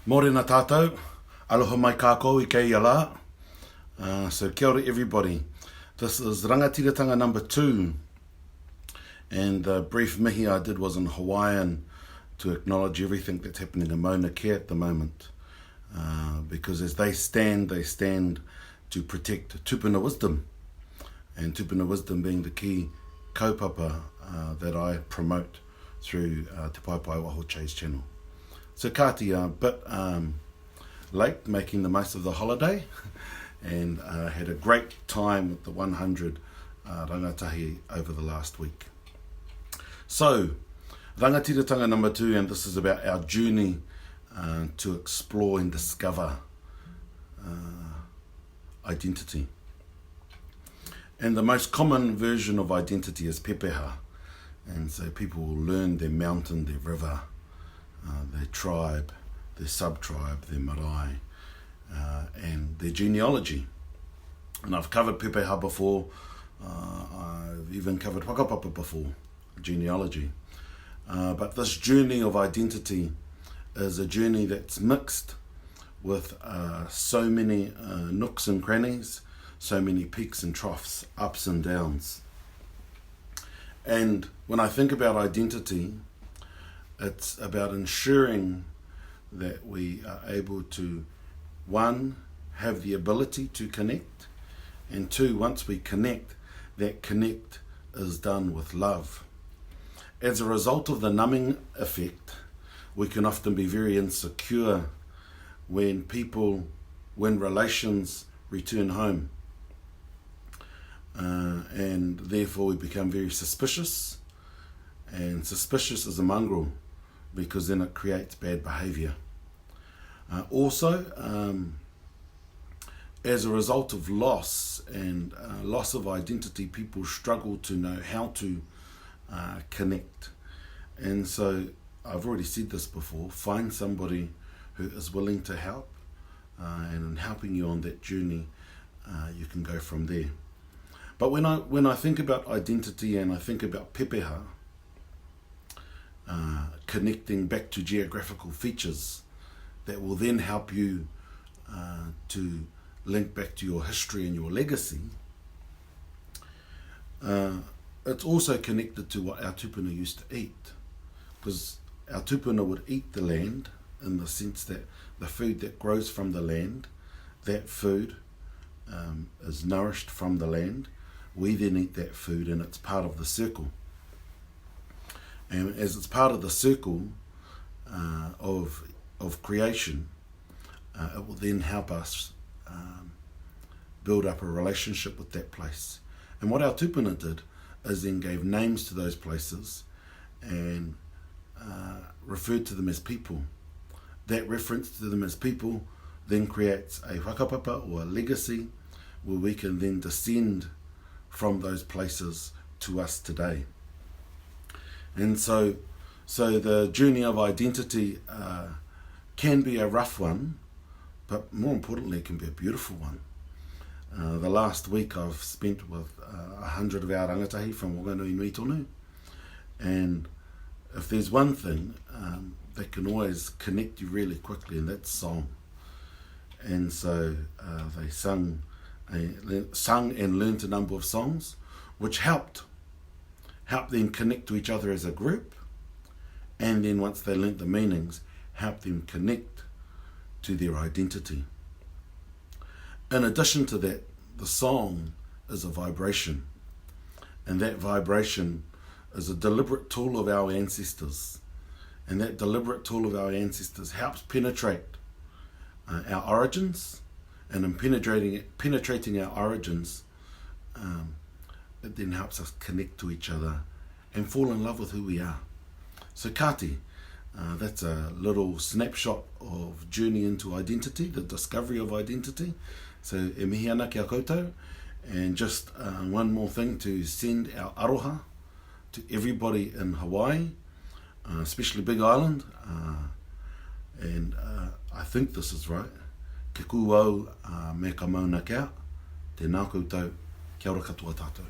Morena tātou, aloha mai kākou I kei ala. So kia ora everybody. This is Rangatiratanga number 2. And the brief mihi I did was in Hawaiian to acknowledge everything that's happening in Mauna Kea at the moment. Because as they stand to protect tupuna wisdom. And tupuna wisdom being the key kaupapa that I promote through Te Paipai Waho Chase channel. So Kati, a bit late making the most of the holiday and had a great time with the 100 rangatahi over the last week. So, Rangatiratanga number 2, and this is about our journey to explore and discover identity. And the most common version of identity is pepeha. And so people will learn their mountain, their river, their tribe, their sub-tribe, their marae, and their genealogy. And I've covered pepeha before, I've even covered whakapapa before, genealogy. But this journey of identity is a journey that's mixed with so many nooks and crannies, so many peaks and troughs, ups and downs. And when I think about identity, it's about ensuring that we are able to, 1, have the ability to connect, and 2, once we connect, that connect is done with love. As a result of the numbing effect, we can often be very insecure when relations return home. And therefore we become very suspicious, and suspicious is a mongrel because then it creates bad behaviour. Also, as a result of loss and loss of identity, people struggle to know how to connect. And so I've already said this before, find somebody who is willing to help, and in helping you on that journey, you can go from there. But when I think about identity and I think about pepeha, connecting back to geographical features that will then help you to link back to your history and your legacy, it's also connected to what our tupuna used to eat. Because our tupuna would eat the land in the sense that the food that grows from the land, that food is nourished from the land. We then eat that food and it's part of the circle. And as it's part of the circle of creation, it will then help us build up a relationship with that place. And what our tupuna did is then gave names to those places and referred to them as people. That reference to them as people then creates a whakapapa or a legacy where we can then descend from those places to us today. And so the journey of identity can be a rough one, but more importantly, it can be a beautiful one. The last week I've spent with 100 of our rangatahi from Waganui Nui Tonu, and if there's one thing that can always connect you really quickly, and that's song. And so they sung and learnt a number of songs, which helped them connect to each other as a group, and then once they learnt the meanings, helped them connect to their identity. In addition to that, the song is a vibration, and that vibration is a deliberate tool of our ancestors, and that deliberate tool of our ancestors helps penetrate our origins. And in penetrating our origins, it then helps us connect to each other and fall in love with who we are. So Kati, that's a little snapshot of journey into identity, the discovery of identity. So e mihi ana kia koutou. And just one more thing to send our aroha to everybody in Hawaii, especially Big Island. And I think this is right. Ke kuau me ka mauna kea, tēnā koutou, kia ora katoa tātou.